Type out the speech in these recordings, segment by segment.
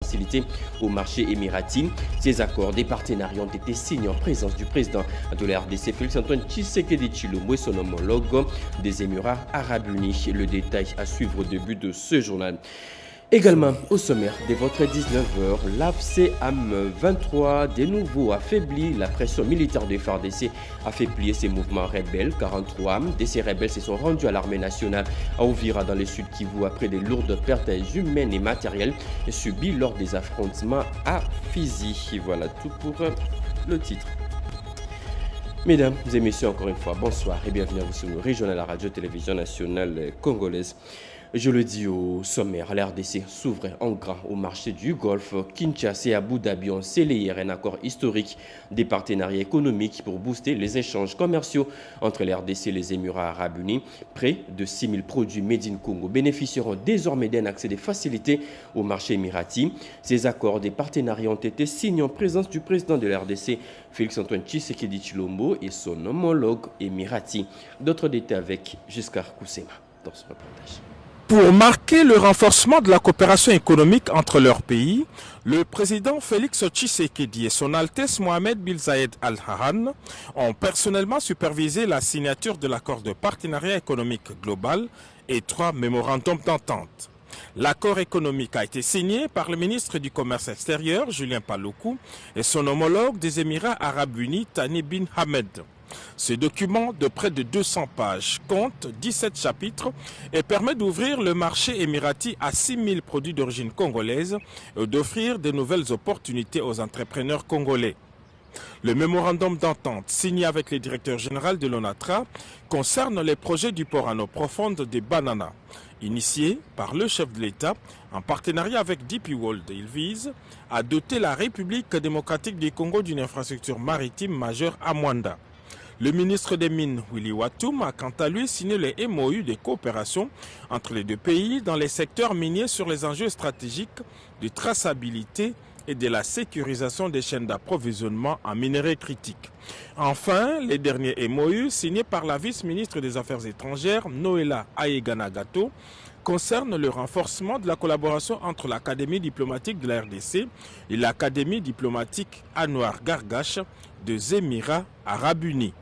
faciliter au marché émirati. Ces accords des partenariats ont été signés en présence du président de la RDC, Félix-Antoine Tshisekedi Tshilombo, et son homologue des Émirats Arabes Unis. Le détail à suivre au début de ce journal. Également au sommaire de votre 19h, l'AFCM 23 de nouveau affaiblit la pression militaire de FARDC, a fait plier ses mouvements rebelles. 43 de ces rebelles se sont rendus à l'armée nationale à Ouvira dans le sud Kivu après des lourdes pertes humaines et matérielles subies lors des affrontements à Fizi. Voilà tout pour le titre. Mesdames et messieurs, encore une fois, bonsoir et bienvenue à vous sur le régional à la radio-télévision nationale congolaise. Je le dis au sommaire, la RDC s'ouvre en grand au marché du Golfe. Kinshasa et Abu Dhabi ont scellé hier un accord historique des partenariats économiques pour booster les échanges commerciaux entre la RDC et les Émirats Arabes Unis. Près de 6 000 produits Made in Congo bénéficieront désormais d'un accès facilité au marché émirati. Ces accords des partenariats ont été signés en présence du président de la RDC, Félix-Antoine Tshisekedi Tshilombo, et son homologue émirati. D'autres détails avec Giscard Koussema dans ce reportage. Pour marquer le renforcement de la coopération économique entre leurs pays, le président Félix Tshisekedi et son Altesse Mohamed Bin Zayed Al Nahyan ont personnellement supervisé la signature de l'accord de partenariat économique global et 3 mémorandums d'entente. L'accord économique a été signé par le ministre du Commerce extérieur, Julien Paluku, et son homologue des Émirats Arabes Unis, Thani Bin Hamed. Ce document de près de 200 pages compte 17 chapitres et permet d'ouvrir le marché émirati à 6 000 produits d'origine congolaise et d'offrir de nouvelles opportunités aux entrepreneurs congolais. Le mémorandum d'entente signé avec le directeur général de l'ONATRA concerne les projets du port en eau profonde de Banana, initié par le chef de l'État en partenariat avec DP World. Il vise à doter la République démocratique du Congo d'une infrastructure maritime majeure à Mwanda. Le ministre des Mines, Willy Watoum, a quant à lui signé les MOU de coopération entre les deux pays dans les secteurs miniers sur les enjeux stratégiques de traçabilité et de la sécurisation des chaînes d'approvisionnement en minerais critiques. Enfin, les derniers MOU signés par la vice-ministre des Affaires étrangères, Noéla Ayeganagato, concernent le renforcement de la collaboration entre l'Académie diplomatique de la RDC et l'Académie diplomatique Anouar Gargache des Émirats Arabes Unis.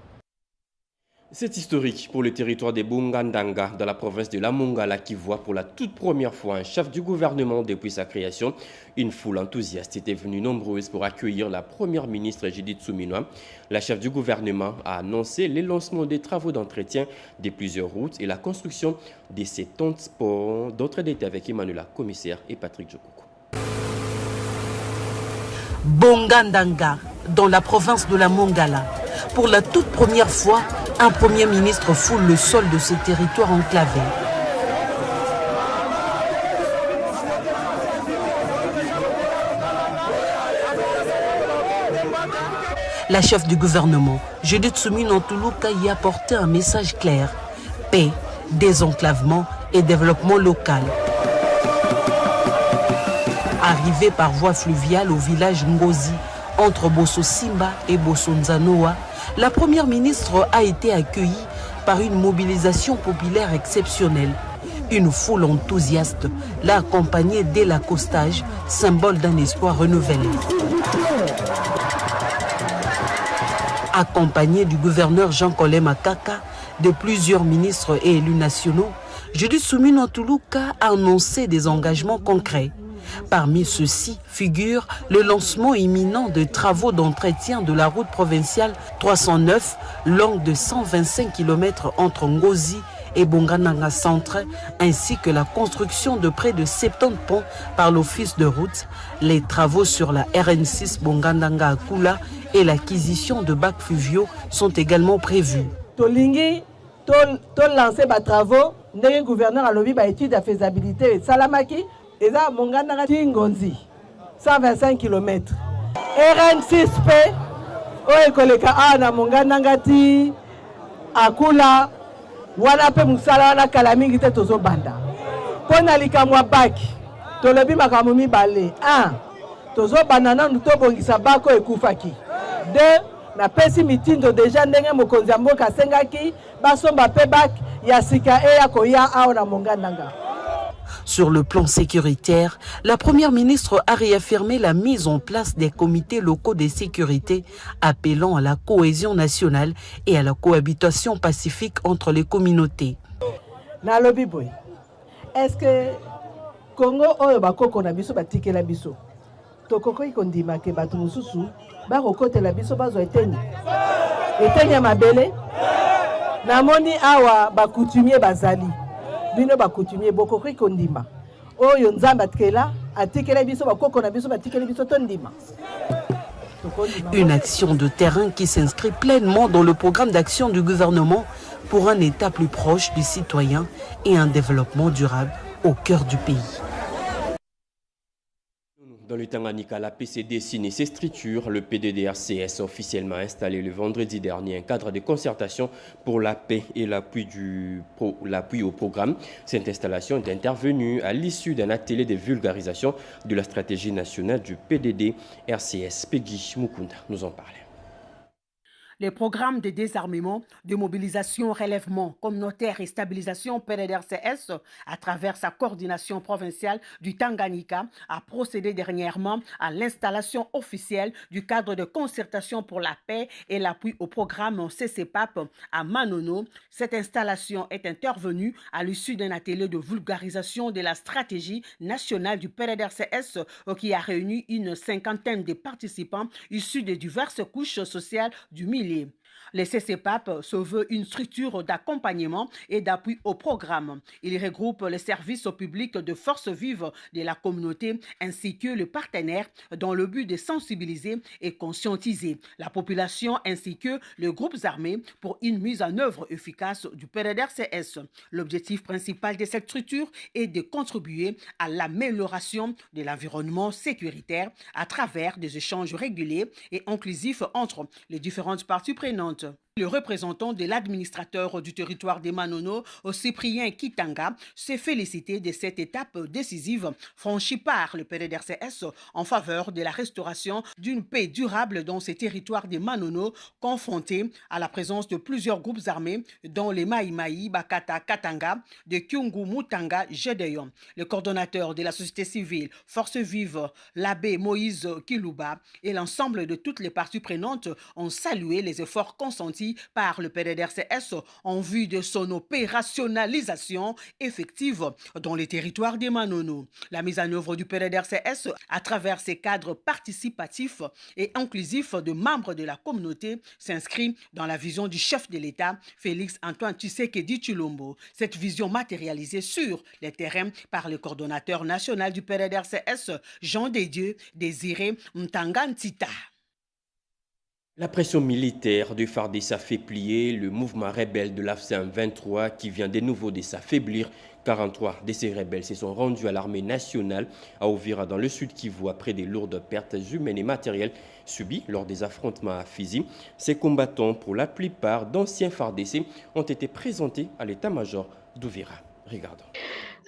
C'est historique pour le territoire des Bongandanga, dans la province de la Mongala, qui voit pour la toute première fois un chef du gouvernement depuis sa création. Une foule enthousiaste était venue nombreuse pour accueillir la première ministre Judith Suminwa. La chef du gouvernement a annoncé le lancement des travaux d'entretien de plusieurs routes et la construction de ces ponts. D'autres détails avec Emmanuela, commissaire, et Patrick Djokoko. Bongandanga, dans la province de la Mongala. Pour la toute première fois, un premier ministre foule le sol de ce territoire enclavé. La chef du gouvernement, Judith Suminwa Ntuluka, y a apporté un message clair: paix, désenclavement et développement local. Arrivée par voie fluviale au village Ngozi, entre Bosso Simba et Bosso Nzanoa, la première ministre a été accueillie par une mobilisation populaire exceptionnelle. Une foule enthousiaste l'a accompagnée dès l'accostage, symbole d'un espoir renouvelé. Accompagnée du gouverneur Jean-Colin Makaka, de plusieurs ministres et élus nationaux, Judith Suminwa Ntuluka a annoncé des engagements concrets. Parmi ceux-ci figure le lancement imminent de travaux d'entretien de la route provinciale 309, longue de 125 km entre Ngozi et Bongandanga Centre, ainsi que la construction de près de 70 ponts par l'office de route, les travaux sur la RN6 Bongandanga Akula et l'acquisition de bacs fluviaux sont également prévus. Tolingi, lancer des travaux, le gouverneur a lobby par étude de faisabilité et Salamaki. Et là, Bongandanga Tingonzi, 125 km. RN6P, Oekoleka Ana Bongandanga Ti, Akula, Wanape Musala, Wana Kalamingi Tozo Banda. Pona likamwa baki, Tolobi Makamumi Bale. 1. Tozo Banana, nous tobongisa bako et Koufaki. 2. Na pesi mitindo déjà ndenge mokonzi ya mboka asengaki basomba pe bak ya sika e ya koya aona Bongandanga. Sur le plan sécuritaire, la première ministre a réaffirmé la mise en place des comités locaux de sécurité appelant à la cohésion nationale et à la cohabitation pacifique entre les communautés. Est-ce que Congo oyo bakoko na biso batikela biso tokoko ikondima ke bato mususu bakokotela biso bazo eteni mabele namoni awa bakoutumier bazali bino bakoutumier bokoko ikondima oyo nzamba atikela biso bakoko na biso batikela biso tondima. Une action de terrain qui s'inscrit pleinement dans le programme d'action du gouvernement pour un État plus proche du citoyen et un développement durable au cœur du pays. Dans le Tanganyika, la PCD signe ses structures. Le PDDRCS a officiellement installé le vendredi dernier un cadre de concertation pour la paix et l'appui au programme. Cette installation est intervenue à l'issue d'un atelier de vulgarisation de la stratégie nationale du PDDRCS. Peggy Mukunda nous en parlait. Les programmes de désarmement, de mobilisation, relèvement communautaire et stabilisation PDDRCS, à travers sa coordination provinciale du Tanganyika, a procédé dernièrement à l'installation officielle du cadre de concertation pour la paix et l'appui au programme CCPAP à Manono. Cette installation est intervenue à l'issue d'un atelier de vulgarisation de la stratégie nationale du PDDRCS qui a réuni une cinquantaine de participants issus de diverses couches sociales du milieu. Le CCPAP se veut une structure d'accompagnement et d'appui au programme. Il regroupe les services publics de forces vives de la communauté ainsi que les partenaires dans le but de sensibiliser et conscientiser la population ainsi que les groupes armés pour une mise en œuvre efficace du PDDRCS. L'objectif principal de cette structure est de contribuer à l'amélioration de l'environnement sécuritaire à travers des échanges réguliers et inclusifs entre les différentes parties prenantes. Le représentant de l'administrateur du territoire de Manono, Cyprien Kitanga, s'est félicité de cette étape décisive franchie par le PDDRCS en faveur de la restauration d'une paix durable dans ces territoires de Manono, confrontés à la présence de plusieurs groupes armés, dont les Maïmaï, Bakata, Katanga, de Kyungu, Mutanga, Gédéon. Le coordonnateur de la société civile, Force Vive, l'abbé Moïse Kilouba et l'ensemble de toutes les parties prenantes ont salué les efforts consentis par le PDDRCS en vue de son opérationnalisation effective dans les territoires des Manono. La mise en œuvre du PDDRCS à travers ses cadres participatifs et inclusifs de membres de la communauté s'inscrit dans la vision du chef de l'État, Félix Antoine Tshisekedi Tshilombo. Cette vision matérialisée sur les terrains par le coordonnateur national du PDDRCS, Jean Desdieux Désiré Mtangantita. La pression militaire de FARDC a fait plier le mouvement rebelle de l'AFCM 23 qui vient de nouveau de s'affaiblir. 43 de ces rebelles se sont rendus à l'armée nationale à Uvira dans le sud Kivu après des lourdes pertes humaines et matérielles subies lors des affrontements à Fizi. Ces combattants, pour la plupart d'anciens FARDC, ont été présentés à l'état-major d'Uvira. Regardons.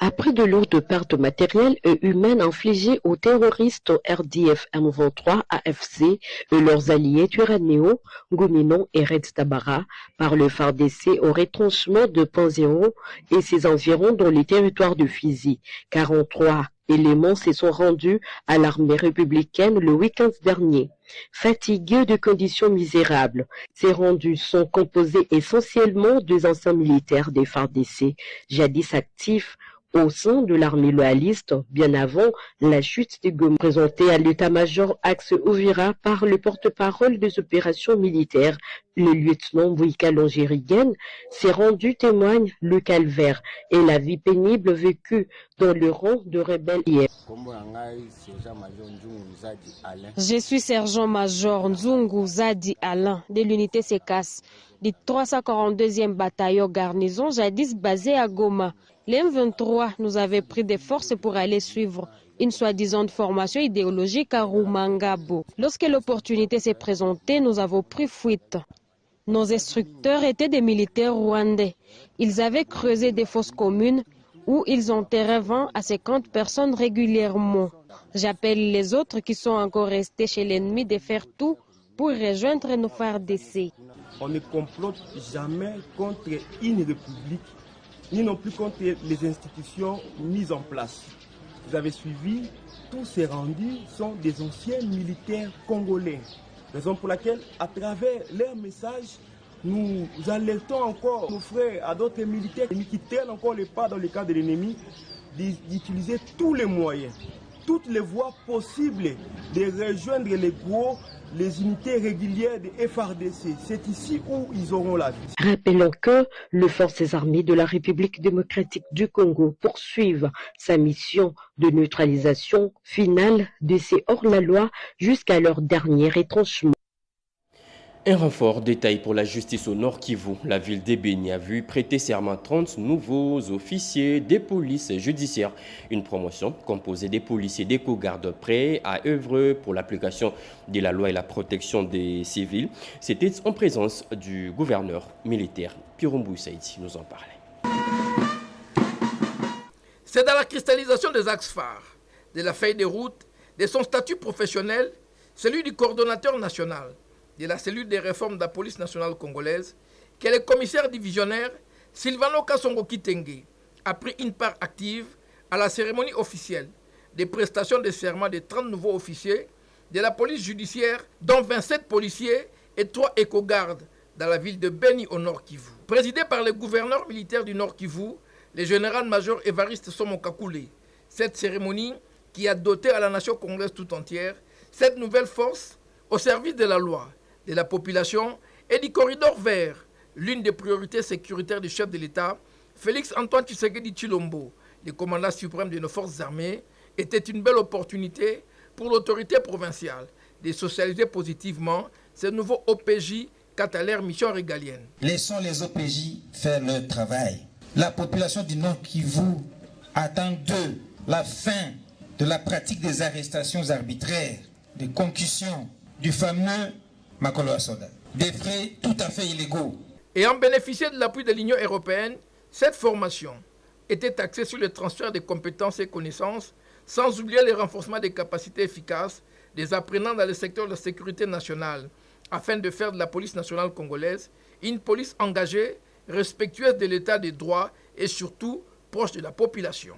Après de lourdes pertes matérielles et humaines infligées aux terroristes RDF M23 AFC et leurs alliés Turaneo, Gouminon et Red Tabara par le FARDC au retranchement de Panzéro et ses environs dans les territoires de Fizi. 43 éléments se sont rendus à l'armée républicaine le week-end dernier. Fatigués de conditions misérables, ces rendus sont composés essentiellement des anciens militaires des FARDC, jadis actifs au sein de l'armée loyaliste, bien avant la chute de Goma, présenté à l'état-major Axe Uvira par le porte-parole des opérations militaires, le lieutenant Bouika Longérigen. Ces rendus témoignent le calvaire et la vie pénible vécue dans le rang de rebelles hier. Je suis sergent-major Nzungu Zadi Alain de l'unité SECAS du 342e bataillon garnison jadis basé à Goma. Les M23 nous avaient pris des forces pour aller suivre une soi-disant formation idéologique à Rumangabo. Lorsque l'opportunité s'est présentée, nous avons pris fuite. Nos instructeurs étaient des militaires rwandais. Ils avaient creusé des fosses communes où ils enterraient 20 à 50 personnes régulièrement. J'appelle les autres qui sont encore restés chez l'ennemi de faire tout pour rejoindre nos FARDC. On ne complote jamais contre une république ni non plus contre les institutions mises en place. Vous avez suivi, tous ces rendus sont des anciens militaires congolais. Raison pour laquelle, à travers leurs messages, nous alertons encore nos frères à d'autres militaires qui traînent encore les pas dans le camp de l'ennemi d'utiliser tous les moyens, toutes les voies possibles de rejoindre les unités régulières de FARDC. C'est ici où ils auront la vie. Rappelons que les forces armées de la République démocratique du Congo poursuivent sa mission de neutralisation finale de ces hors-la-loi jusqu'à leur dernier retranchement. Un renfort détail pour la justice au Nord Kivu. La ville de Beni a vu prêter serment 30 nouveaux officiers des polices judiciaires. Une promotion composée des policiers et des co-gardes prêts à œuvrer pour l'application de la loi et la protection des civils. C'était en présence du gouverneur militaire. Pirombou Saïdi nous en parlait. C'est dans la cristallisation des axes phares, de la feuille de route, de son statut professionnel, celui du coordonnateur national de la cellule des réformes de la police nationale congolaise, que le commissaire divisionnaire Silvano Kasongo Kitenge a pris une part active à la cérémonie officielle des prestations de serment de 30 nouveaux officiers de la police judiciaire, dont 27 policiers et 3 éco-gardes dans la ville de Beni au Nord Kivu. Présidé par le gouverneur militaire du Nord Kivu, le général-major Évariste Somokakoulé, cette cérémonie qui a doté à la nation congolaise tout entière cette nouvelle force au service de la loi, de la population et du corridor vert, l'une des priorités sécuritaires du chef de l'État, Félix Antoine Tshisekedi Tshilombo, le commandant suprême de nos forces armées, était une belle opportunité pour l'autorité provinciale de socialiser positivement ces nouveaux OPJ quant à leur mission régalienne. Laissons les OPJ faire leur travail. La population du Nord Kivu attend d'eux la fin de la pratique des arrestations arbitraires, des concussions, du fameux Makolo Asoda, des frais tout à fait illégaux. Ayant bénéficié de l'appui de l'Union européenne, cette formation était axée sur le transfert des compétences et connaissances, sans oublier le renforcement des capacités efficaces des apprenants dans le secteur de la sécurité nationale, afin de faire de la police nationale congolaise une police engagée, respectueuse de l'état des droits et surtout proche de la population.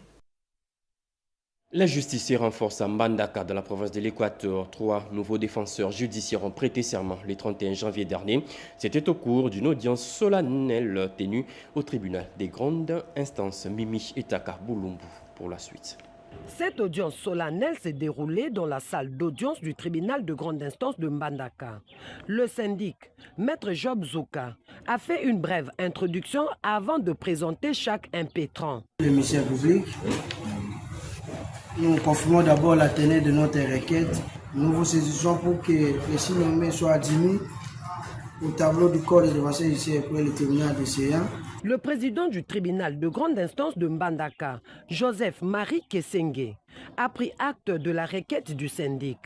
La justice se renforce à Mbandaka, dans la province de l'Équateur. 3 nouveaux défenseurs judiciaires ont prêté serment le 31 janvier dernier. C'était au cours d'une audience solennelle tenue au tribunal des grandes instances Mimi Etaka Boulumbu pour la suite. Cette audience solennelle s'est déroulée dans la salle d'audience du tribunal de grande instance de Mbandaka. Le syndic, Maître Job Zouka, a fait une brève introduction avant de présenter chaque impétrant. Le ministère public, nous confirmons d'abord la teneur de notre requête. Nous vous saisissons pour que les 6 nommés soient admis au tableau du corps de défenseur judiciaire pour le tribunal de Séa. Le président du tribunal de grande instance de Mbandaka, Joseph Marie Kesenge, a pris acte de la requête du syndic.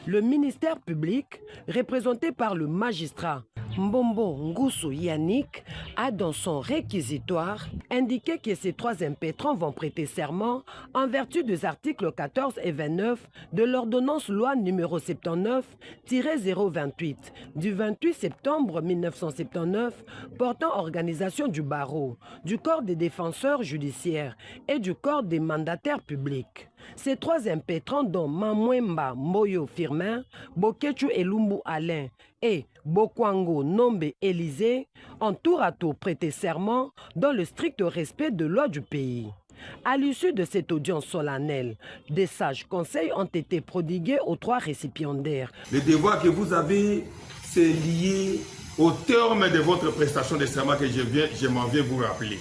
Le ministère public, représenté par le magistrat Mbombo Ngusu Yannick, a dans son réquisitoire indiqué que ces 3 impétrants vont prêter serment en vertu des articles 14 et 29 de l'ordonnance loi numéro 79-028 du 28 septembre 1979 portant organisation du barreau, du corps des défenseurs judiciaires et du corps des mandataires publics. Ces 3 impétrants dont Mamwemba Moyo Firmin, Bokechu Elumbu Alain et Bokwango Nombe Élysée ont tour à tour prêté serment dans le strict respect de loi du pays. À l'issue de cette audience solennelle, des sages conseils ont été prodigués aux 3 récipiendaires. Le devoir que vous avez, c'est lié au terme de votre prestation de serment que je m'en viens vous rappeler,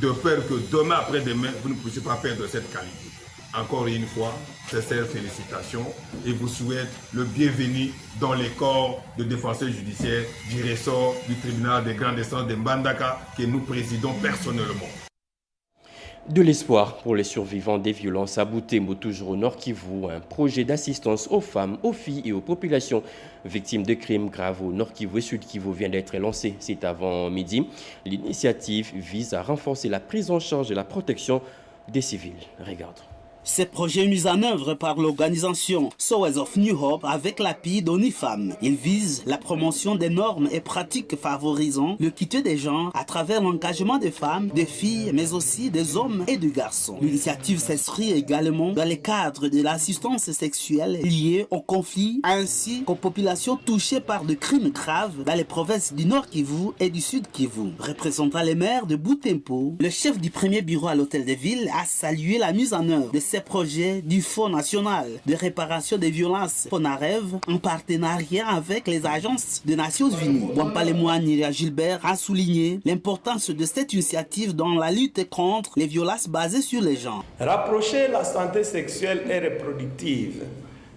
de peur que demain après-demain, vous ne puissiez pas perdre cette qualité. Encore une fois, sincères félicitations et vous souhaite le bienvenu dans les corps de défenseurs judiciaires du ressort du tribunal des grandes instances de Mbandaka que nous présidons personnellement. De l'espoir pour les survivants des violences à Butembo, toujours au Nord Kivu, un projet d'assistance aux femmes, aux filles et aux populations victimes de crimes graves au Nord Kivu et Sud Kivu vient d'être lancé. C'est avant midi. L'initiative vise à renforcer la prise en charge et la protection des civils. Regarde. Ces projets mis en œuvre par l'organisation SOS of New Hope avec l'appui d'ONIFAM. Ils visent la promotion des normes et pratiques favorisant le quitter des genres à travers l'engagement des femmes, des filles, mais aussi des hommes et des garçons. L'initiative s'inscrit également dans le cadre de l'assistance sexuelle liée au conflit ainsi qu'aux populations touchées par de crimes graves dans les provinces du Nord Kivu et du Sud Kivu. Représentant les maires de Butembo, le chef du premier bureau à l'hôtel de ville a salué la mise en œuvre de ces projets du Fonds national de réparation des violences FONAREV en partenariat avec les agences des Nations Unies. Wampalemoine Gilbert a souligné l'importance de cette initiative dans la lutte contre les violences basées sur les genres. Rapprocher la santé sexuelle et reproductive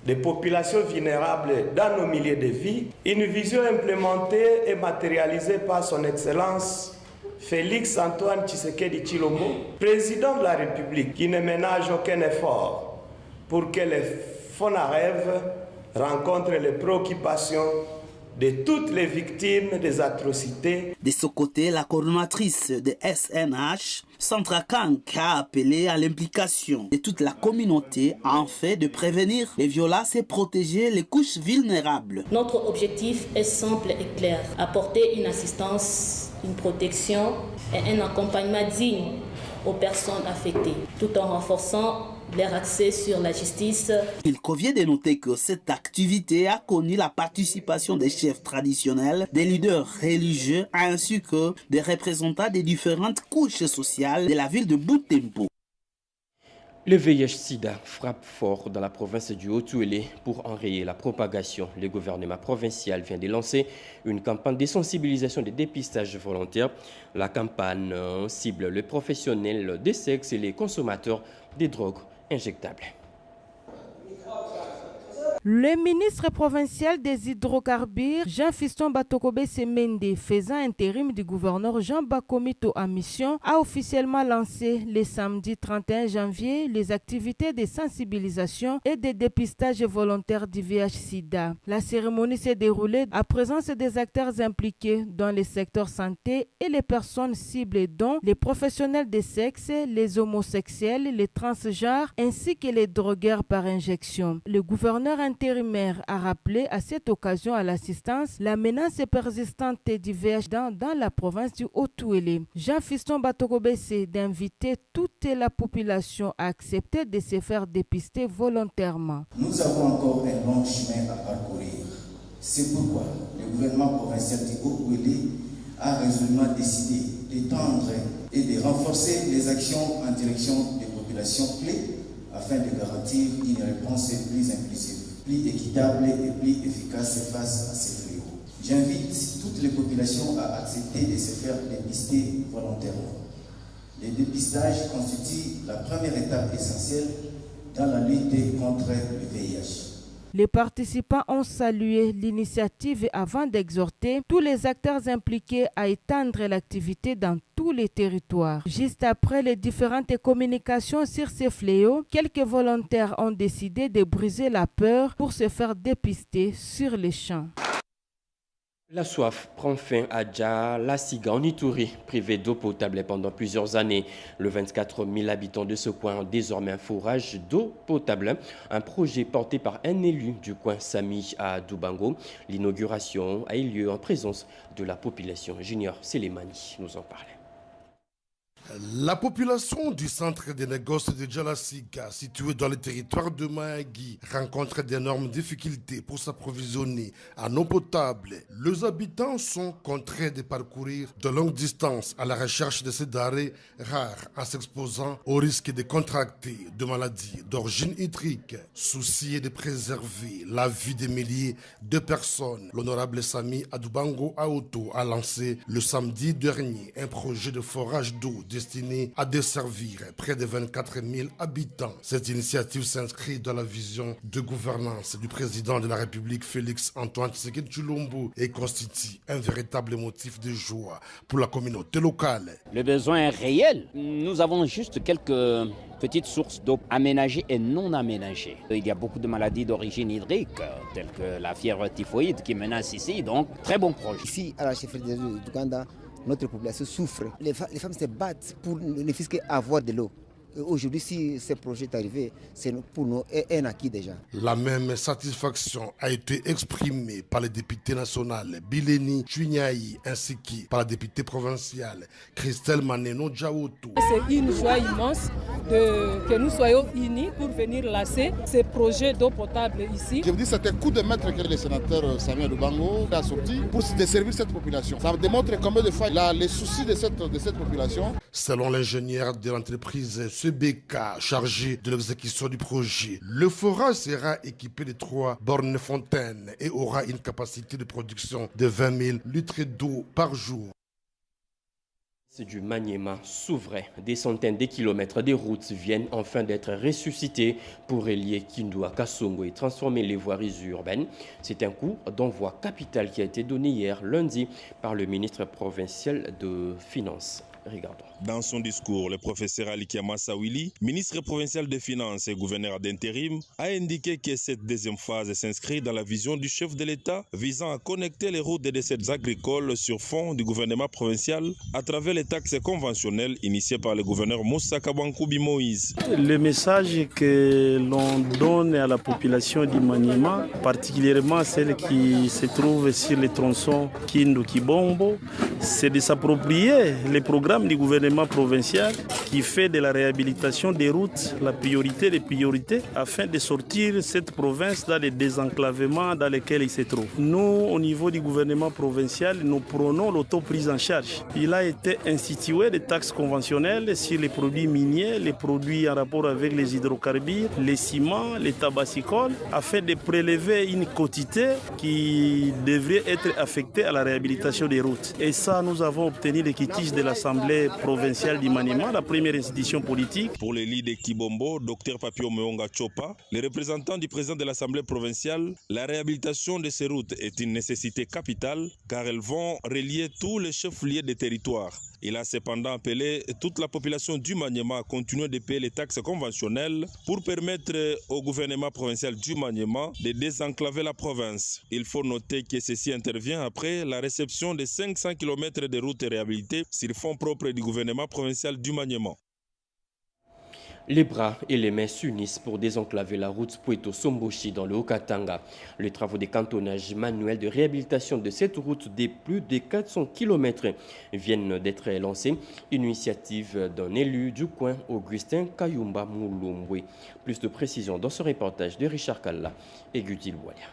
des populations vulnérables dans nos milieux de vie, une vision implémentée et matérialisée par son Excellence Félix Antoine Tshisekedi Tshilombo, président de la République, qui ne ménage aucun effort pour que les FONAREV rencontrent les préoccupations de toutes les victimes des atrocités. De ce côté, la coordonnatrice de SNH, Sandra Kank, a appelé à l'implication de toute la communauté en fait de prévenir les violences et protéger les couches vulnérables. Notre objectif est simple et clair, apporter une assistance, une protection et un accompagnement digne aux personnes affectées, tout en renforçant leur accès sur la justice. Il convient de noter que cette activité a connu la participation des chefs traditionnels, des leaders religieux ainsi que des représentants des différentes couches sociales de la ville de Butembo. Le VIH-Sida frappe fort dans la province du Haut-Uélé. Pour enrayer la propagation, le gouvernement provincial vient de lancer une campagne de sensibilisation de dépistage volontaire. La campagne cible les professionnels des sexes et les consommateurs des drogues injectables. Le ministre provincial des hydrocarbures, Jean-Fiston Batokobe Semende, faisant intérim du gouverneur Jean Bakomito en mission, a officiellement lancé le samedi 31 janvier les activités de sensibilisation et de dépistage volontaire du VIH-Sida. La cérémonie s'est déroulée à présence des acteurs impliqués dans le secteur santé et les personnes ciblées dont les professionnels des sexes, les homosexuels, les transgenres ainsi que les drogueurs par injection. Le gouverneur intérimaire a rappelé à cette occasion à l'assistance la menace persistante du VIH dans la province du Haut-Uélé. Jean-Fiston Batokobe s'est d'inviter toute la population à accepter de se faire dépister volontairement. Nous avons encore un long chemin à parcourir. C'est pourquoi le gouvernement provincial du Haut-Uélé a résolument décidé d'étendre et de renforcer les actions en direction des populations clés afin de garantir une réponse plus inclusive, plus équitable et plus efficace face à ces fléaux. J'invite toutes les populations à accepter de se faire dépister volontairement. Le dépistage constitue la première étape essentielle dans la lutte contre le VIH. Les participants ont salué l'initiative avant d'exhorter tous les acteurs impliqués à étendre l'activité dans tous les territoires. Juste après les différentes communications sur ces fléaux, quelques volontaires ont décidé de briser la peur pour se faire dépister sur les champs. La soif prend fin à Dja-Lasiga en Ituri, privé d'eau potable pendant plusieurs années. Le 24 000 habitants de ce coin ont désormais un forage d'eau potable. Un projet porté par un élu du coin Sami à Dubango. L'inauguration a eu lieu en présence de la population. Junior Selemani nous en parlait. La population du centre des négoces de Dja-Lasiga, situé dans le territoire de Mahagi, rencontre d'énormes difficultés pour s'approvisionner en eau potable. Les habitants sont contraints de parcourir de longues distances à la recherche de ces denrées rares en s'exposant au risque de contracter de maladies d'origine hydrique. Soucié de préserver la vie des milliers de personnes, l'honorable Sami Adubango Aoto a lancé le samedi dernier un projet de forage d'eau destiné à desservir près de 24 000 habitants. Cette initiative s'inscrit dans la vision de gouvernance du président de la République Félix Antoine Tshisekedi Tshilombo et constitue un véritable motif de joie pour la communauté locale. Le besoin est réel. Nous avons juste quelques petites sources d'eau aménagées et non aménagées. Il y a beaucoup de maladies d'origine hydrique, telles que la fièvre typhoïde qui menace ici, donc très bon projet. Ici, à la chefferie d'Ouganda, notre population souffre. Les femmes se battent pour ne fût qu'avoir de l'eau. Aujourd'hui, si ce projet est arrivé, c'est pour nous un acquis déjà. La même satisfaction a été exprimée par les députés nationales Bileni Chunyaï ainsi que par la députée provinciale Christelle Maneno Djaoutou. C'est une joie immense que nous soyons unis pour venir lancer ces projets d'eau potable ici. Je vous dis, c'est un coup de maître que le sénateur Samuel Lubango a sorti pour desservir cette population. Ça démontre combien de fois il a les soucis de cette population. Selon l'ingénieur de l'entreprise CBK chargé de l'exécution du projet, le forage sera équipé de 3 bornes fontaines et aura une capacité de production de 20 000 litres d'eau par jour. C'est du Maniema souverain. Des centaines de kilomètres de routes viennent enfin d'être ressuscités pour relier Kindu à Kassongo et transformer les voiries urbaines. C'est un coup d'envoi capital qui a été donné hier lundi par le ministre provincial de Finances. Regardons. Dans son discours, le professeur Alikia Massawili, ministre provincial des Finances et gouverneur d'intérim, a indiqué que cette deuxième phase s'inscrit dans la vision du chef de l'État visant à connecter les routes des dessertes agricoles sur fond du gouvernement provincial à travers les taxes conventionnelles initiées par le gouverneur Moussa Kabankoubi Moïse. Le message que l'on donne à la population du Maniema, particulièrement celle qui se trouve sur les tronçons Kindu-Kibombo, c'est de s'approprier les programmes du gouvernement provincial qui fait de la réhabilitation des routes la priorité des priorités afin de sortir cette province dans les désenclavements dans lesquels il se trouve. Nous, au niveau du gouvernement provincial, nous prenons l'auto-prise en charge. Il a été institué des taxes conventionnelles sur les produits miniers, les produits en rapport avec les hydrocarbures, les ciments, les tabacicoles, afin de prélever une quotité qui devrait être affectée à la réhabilitation des routes. Et ça, nous avons obtenu les quittiges de l'Assemblée provinciale du Maniema, la première institution politique. Pour l'élite de Kibombo, Dr Papio Meonga Chopa, le représentant du président de l'Assemblée provinciale, la réhabilitation de ces routes est une nécessité capitale car elles vont relier tous les chefs-lieux des territoires. Il a cependant appelé toute la population du Maniema à continuer de payer les taxes conventionnelles pour permettre au gouvernement provincial du Maniema de désenclaver la province. Il faut noter que ceci intervient après la réception de 500 km de routes réhabilitées sur fonds propres du gouvernement provincial du Maniema. Les bras et les mains s'unissent pour désenclaver la route Poeto-Somboshi dans le Haut-Katanga. Les travaux de cantonnage manuel de réhabilitation de cette route de plus de 400 km viennent d'être lancés. Une initiative d'un élu du coin, Augustin Kayumba Moulombwe. Plus de précisions dans ce reportage de Richard Kalla et Gudil Walia.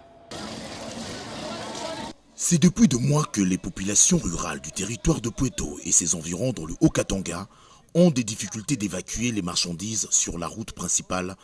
C'est depuis 2 mois que les populations rurales du territoire de Poeto et ses environs dans le Haut-Katanga ont des difficultés d'évacuer les marchandises sur la route principale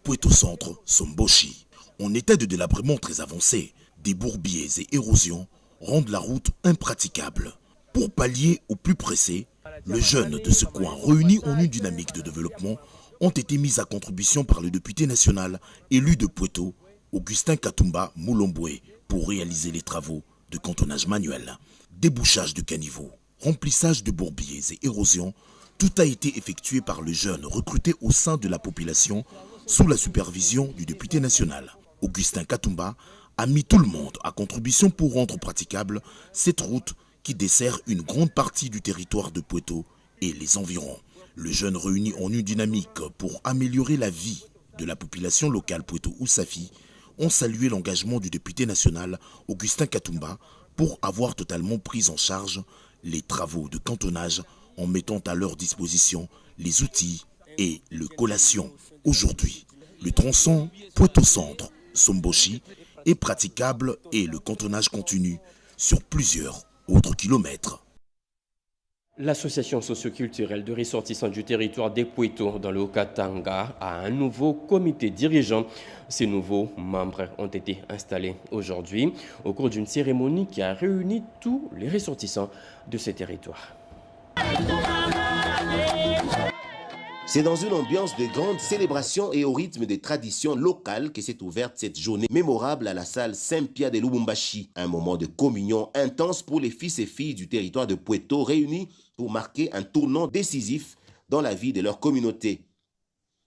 Poeto-Centre-Somboshi. En état de délabrement très avancé, des bourbiers et érosions rendent la route impraticable. Pour pallier au plus pressé, les jeunes de ce coin réunis en une dynamique de développement ont été mis à contribution par le député national élu de Poeto, Augustin Katumba Moulombwe, pour réaliser les travaux de cantonnage manuel, débouchage de caniveaux, remplissage de bourbiers et érosions. Tout a été effectué par le jeune recruté au sein de la population sous la supervision du député national. Augustin Katumba a mis tout le monde à contribution pour rendre praticable cette route qui dessert une grande partie du territoire de Poeto et les environs. Le jeune réuni en une dynamique pour améliorer la vie de la population locale Poeto-Ousafi ont salué l'engagement du député national Augustin Katumba pour avoir totalement pris en charge les travaux de cantonnage en mettant à leur disposition les outils et le collation. Aujourd'hui, le tronçon Poeto-Centre-Somboshi est praticable et le cantonnage continue sur plusieurs autres kilomètres. L'association socioculturelle de ressortissants du territoire des Poeto dans le Haut-Katanga a un nouveau comité dirigeant. Ces nouveaux membres ont été installés aujourd'hui au cours d'une cérémonie qui a réuni tous les ressortissants de ces territoires. C'est dans une ambiance de grande célébration et au rythme des traditions locales que s'est ouverte cette journée mémorable à la salle Saint-Pierre de Lubumbashi. Un moment de communion intense pour les fils et filles du territoire de Poeto réunis pour marquer un tournant décisif dans la vie de leur communauté.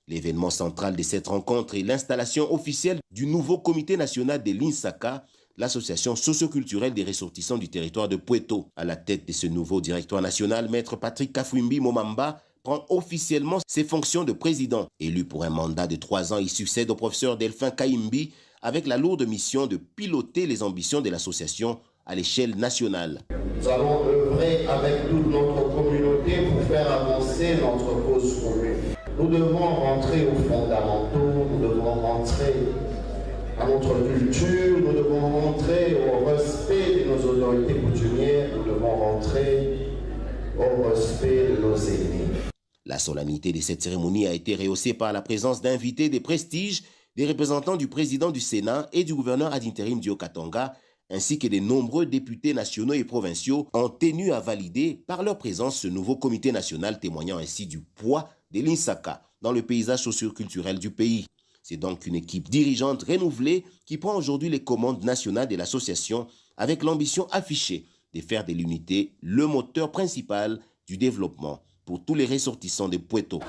L'événement central de cette rencontre est l'installation officielle du nouveau comité national de l'INSACA, l'association socioculturelle des ressortissants du territoire de Poeto. À la tête de ce nouveau directoire national, maître Patrick Kafwimbi Momamba, prend officiellement ses fonctions de président. Élu pour un mandat de 3 ans, il succède au professeur Delphin Kaimbi avec la lourde mission de piloter les ambitions de l'association à l'échelle nationale. Nous allons œuvrer avec toute notre communauté pour faire avancer notre cause commune. Nous devons rentrer aux fondamentaux, nous devons rentrer à notre culture, nous devons rentrer au respect de nos autorités coutumières, nous devons rentrer au respect de nos ennemis. La solennité de cette cérémonie a été rehaussée par la présence d'invités de prestige, des représentants du président du Sénat et du gouverneur ad interim du Haut-Katanga, ainsi que de nombreux députés nationaux et provinciaux ont tenu à valider par leur présence ce nouveau comité national, témoignant ainsi du poids de l'INSACA dans le paysage socio-culturel du pays. C'est donc une équipe dirigeante renouvelée qui prend aujourd'hui les commandes nationales de l'association avec l'ambition affichée de faire de l'unité le moteur principal du développement pour tous les ressortissants de Puerto.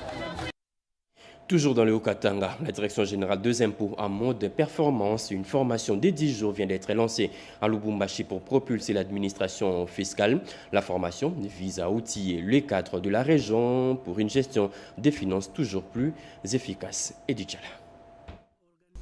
Toujours dans le Haut-Katanga, la Direction générale des impôts en mode performance, une formation de 10 jours vient d'être lancée à Lubumbashi pour propulser l'administration fiscale. La formation vise à outiller les cadres de la région pour une gestion des finances toujours plus efficace. Edith Chala.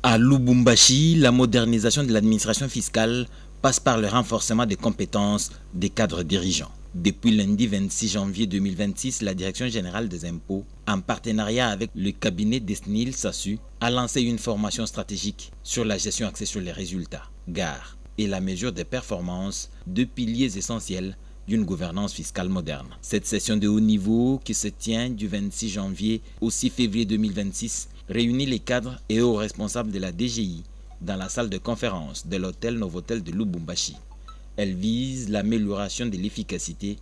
À Lubumbashi, la modernisation de l'administration fiscale passe par le renforcement des compétences des cadres dirigeants. Depuis lundi 26 janvier 2026, la Direction générale des impôts, en partenariat avec le cabinet d'Esnil Sassu, a lancé une formation stratégique sur la gestion axée sur les résultats, GAR, et la mesure des performances, deux piliers essentiels d'une gouvernance fiscale moderne. Cette session de haut niveau, qui se tient du 26 janvier au 6 février 2026, réunit les cadres et hauts responsables de la DGI dans la salle de conférence de l'hôtel Novotel de Lubumbashi. Elle vise l'amélioration de l'efficacité,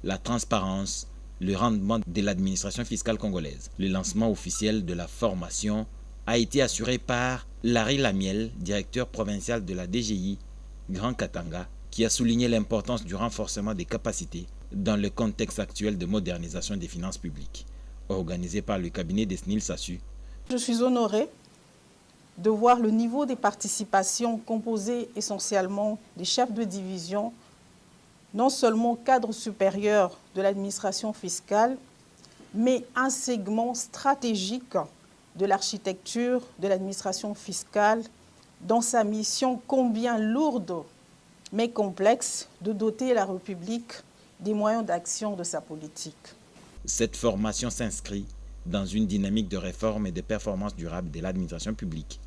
la transparence, le rendement de l'administration fiscale congolaise. Le lancement officiel de la formation a été assuré par Larry Lamiel, directeur provincial de la DGI Grand Katanga, qui a souligné l'importance du renforcement des capacités dans le contexte actuel de modernisation des finances publiques, organisé par le cabinet d'Esnil Sassu. Je suis honoré de voir le niveau des participations composé essentiellement des chefs de division, non seulement cadre supérieur de l'administration fiscale, mais un segment stratégique de l'architecture de l'administration fiscale dans sa mission combien lourde mais complexe de doter la République des moyens d'action de sa politique. Cette formation s'inscrit dans une dynamique de réforme et de performance durable de l'administration publique.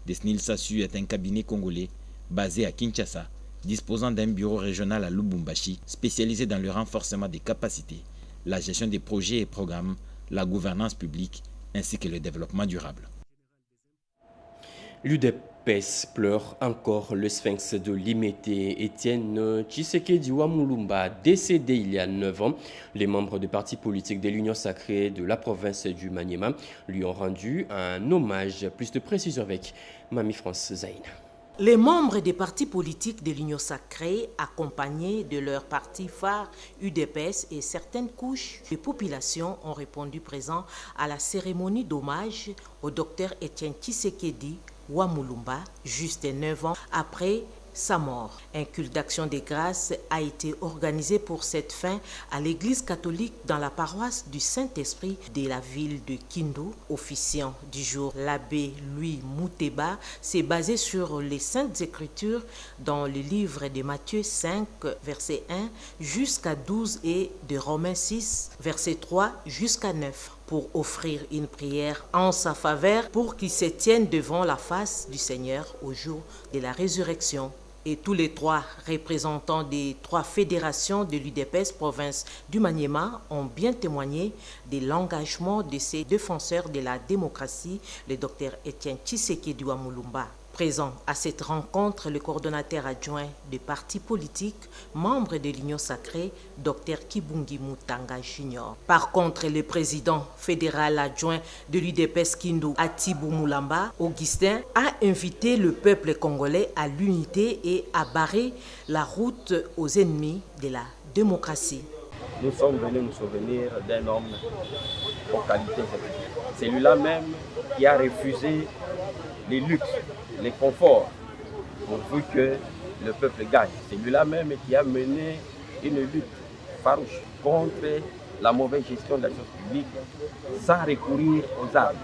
Desnil Sassu est un cabinet congolais basé à Kinshasa, disposant d'un bureau régional à Lubumbashi, spécialisé dans le renforcement des capacités, la gestion des projets et programmes, la gouvernance publique, ainsi que le développement durable. L'UDPS pleure encore le sphinx de Limete, Étienne Tshisekedi Wamulumba, décédé il y a 9 ans. Les membres du parti politique de l'Union sacrée de la province du Maniema lui ont rendu un hommage. Plus de précision avec Mamie France Zaïna. Les membres des partis politiques de l'Union sacrée, accompagnés de leur parti phare UDPS et certaines couches de population, ont répondu présents à la cérémonie d'hommage au docteur Étienne Tshisekedi Wamulumba, juste 9 ans après sa mort. Un culte d'action des grâces a été organisé pour cette fin à l'église catholique dans la paroisse du Saint-Esprit de la ville de Kindu. Officiant du jour, l'abbé Louis Mouteba s'est basé sur les Saintes Écritures dans le livre de Matthieu 5, verset 1 jusqu'à 12 et de Romains 6, verset 3 jusqu'à 9. Pour offrir une prière en sa faveur pour qu'il se tienne devant la face du Seigneur au jour de la résurrection. Et tous les 3 représentants des 3 fédérations de l'UDPS province du Maniema ont bien témoigné de l'engagement de ces défenseurs de la démocratie, le docteur Étienne Tshisekedi Wamulumba. Présent à cette rencontre, le coordonnateur adjoint des partis politiques, membre de l'Union sacrée, Dr Kibungi Mutanga Junior. Par contre, le président fédéral adjoint de l'UDPS Kindu, Atibou Moulamba, Augustin, a invité le peuple congolais à l'unité et à barrer la route aux ennemis de la démocratie. Nous sommes venus nous souvenir d'un homme aux qualités. C'est lui-là même qui a refusé les luxes, les conforts, pourvu que le peuple gagne. C'est lui-là même qui a mené une lutte farouche contre la mauvaise gestion de la chose publique sans recourir aux armes.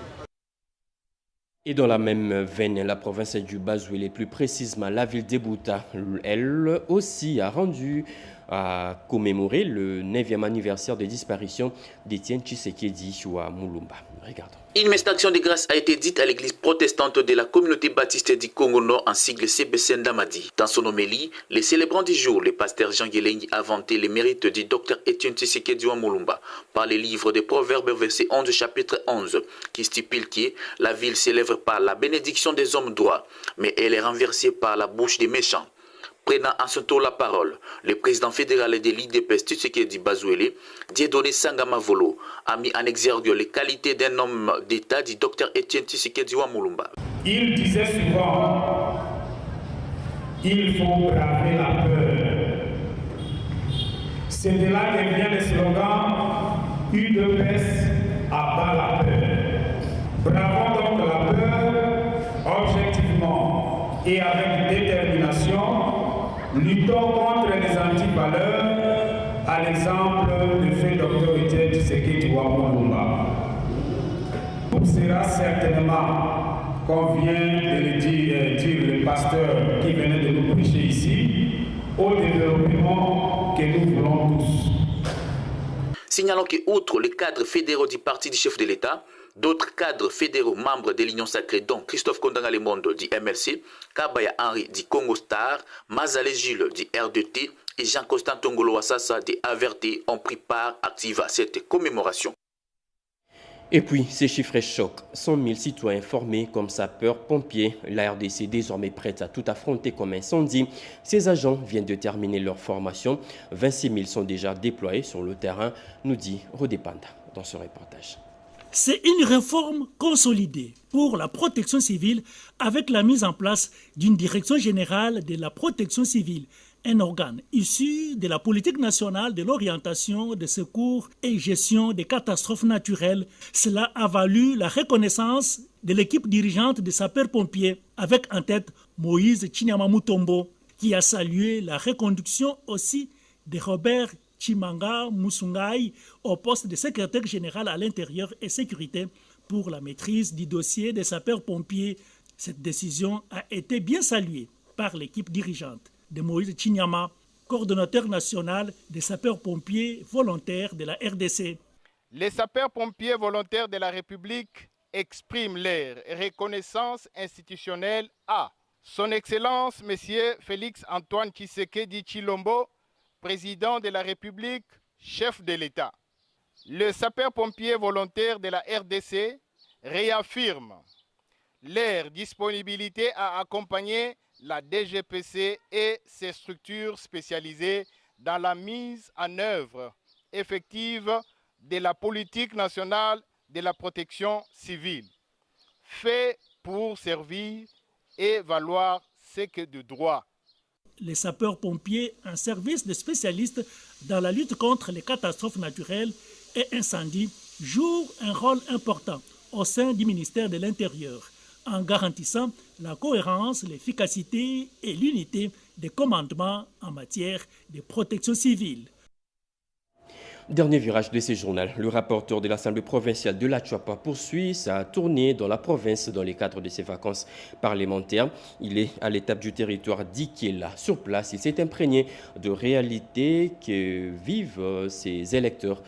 Et dans la même veine, la province du Bazouélé, plus précisément la ville d'Ebouta, elle aussi a rendu à commémorer le 9e anniversaire de disparition d'Étienne Tshisekedi à Moulumba. Regardons. Une messe d'action de grâce a été dite à l'église protestante de la communauté baptiste du Congo Nord en sigle CBC Ndamadi. Dans son homélie, les célébrants du jour, le pasteur Jean Guélengi, a vanté les mérites du docteur Étienne Tshisekedi Moulumba par les livres des Proverbes verset 11 chapitre 11 qui stipule que la ville s'élève par la bénédiction des hommes droits, mais elle est renversée par la bouche des méchants. Prenant en ce tour la parole, le président fédéral de l'IDPS Tshisekedi Bazouélé, Dieudonné Sangama Volo, a mis en exergue les qualités d'un homme d'État du docteur Étienne Tshisekedi Moulumba. Il disait souvent, il faut braver la peur. C'est de là que vient le slogan UDPS abat la peur. Bravons donc la peur objectivement et avec détermination. Luttons contre les antivaleurs, à l'exemple du fait Dr Étienne Tshisekedi Moulumba. Il sera certainement, comme vient de le dire le pasteur qui venait de nous prêcher ici, au développement que nous voulons tous. Signalons qu'outre les cadres fédéraux du parti du chef de l'État, d'autres cadres fédéraux membres de l'Union sacrée, dont Christophe Kondanga-Lemondo du MLC, Kabaya Henri du Congo Star, Mazale Jules du RDT et Jean-Constant Tongolo Wassassa du AVRT ont pris part active à cette commémoration. Et puis, ces chiffres choquent. 100 000 citoyens formés comme sapeurs-pompiers. La RDC est désormais prête à tout affronter comme incendie. Ces agents viennent de terminer leur formation. 26 000 sont déjà déployés sur le terrain, nous dit Rodé Panda dans ce reportage. C'est une réforme consolidée pour la protection civile avec la mise en place d'une direction générale de la protection civile, un organe issu de la politique nationale de l'orientation, des secours et gestion des catastrophes naturelles. Cela a valu la reconnaissance de l'équipe dirigeante des sapeurs-pompiers avec en tête Moïse Chinyama Mutombo qui a salué la reconduction aussi de Robert Chimanga Musungai au poste de secrétaire général à l'intérieur et sécurité pour la maîtrise du dossier des sapeurs-pompiers. Cette décision a été bien saluée par l'équipe dirigeante de Moïse Chinyama, coordonnateur national des sapeurs-pompiers volontaires de la RDC. Les sapeurs-pompiers volontaires de la République expriment leur reconnaissance institutionnelle à Son Excellence M. Félix Antoine Tshisekedi Tshilombo, président de la République, chef de l'État. Le sapeur-pompier volontaire de la RDC réaffirme leur disponibilité à accompagner la DGPC et ses structures spécialisées dans la mise en œuvre effective de la politique nationale de la protection civile, fait pour servir et valoir ce que de droit. Les sapeurs-pompiers, un service de spécialistes dans la lutte contre les catastrophes naturelles et incendies, jouent un rôle important au sein du ministère de l'Intérieur, en garantissant la cohérence, l'efficacité et l'unité des commandements en matière de protection civile. Dernier virage de ce journal, le rapporteur de l'Assemblée provinciale de la Tchouapa poursuit sa tournée dans la province dans le cadre de ses vacances parlementaires. Il est à l'étape du territoire d'Ikela. Sur place, il s'est imprégné de réalités que vivent ses électeurs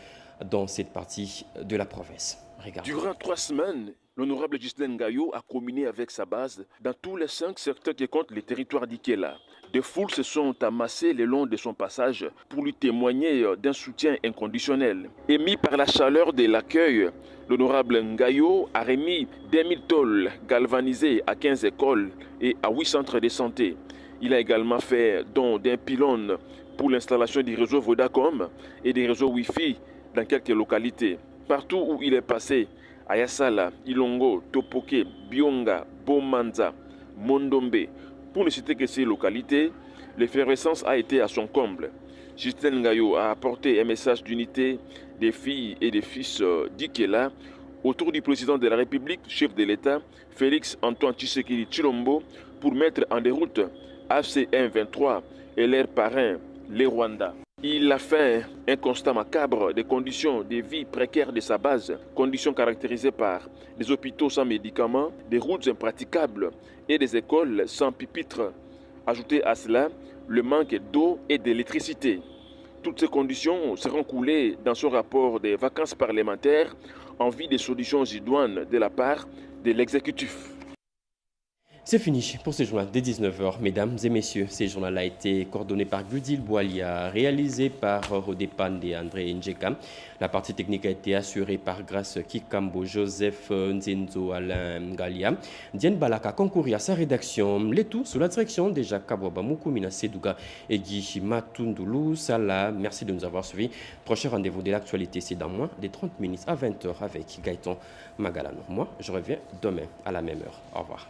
dans cette partie de la province. Regardez. Durant 3 semaines, l'honorable Ghislaine Gaillot a combiné avec sa base dans tous les 5 secteurs qui comptent le territoire d'Ikela. Des foules se sont amassées le long de son passage pour lui témoigner d'un soutien inconditionnel. Émis par la chaleur de l'accueil, l'honorable Ngayo a remis 10 000 tôles galvanisées à 15 écoles et à 8 centres de santé. Il a également fait don d'un pylône pour l'installation du réseau Vodacom et des réseaux Wi-Fi dans quelques localités. Partout où il est passé, à Yassala, Ilongo, Topoke, Bionga, Bomanza, Mondombe, pour ne citer que ces localités, l'effervescence a été à son comble. Justin Ngayo a apporté un message d'unité des filles et des fils d'Ikela autour du président de la République, chef de l'État, Félix Antoine Tshisekedi Tshilombo, pour mettre en déroute ACM23 et leurs parrains, les Rwandais. Il a fait un constat macabre des conditions de vie précaires de sa base, conditions caractérisées par des hôpitaux sans médicaments, des routes impraticables et des écoles sans pupitres. Ajoutez à cela le manque d'eau et d'électricité. Toutes ces conditions seront coulées dans son rapport des vacances parlementaires en vue des solutions idoines de la part de l'exécutif. C'est fini pour ce journal dès 19h. Mesdames et messieurs, ce journal a été coordonné par Gudil Boalia, réalisé par Rodépane et André Njeka. La partie technique a été assurée par Grace Kikambo, Joseph Nzenzo, Alain Ngalia. Diane Balaka concouru à sa rédaction. Les tout sous la direction de Jacques Kabouaba, Moukoumina Sedouga et Guy Matundoulou Salah. Merci de nous avoir suivis. Prochain rendez-vous de l'actualité, c'est dans moins de 30 minutes à 20h avec Gaëtan Magalano. Moi, je reviens demain à la même heure. Au revoir.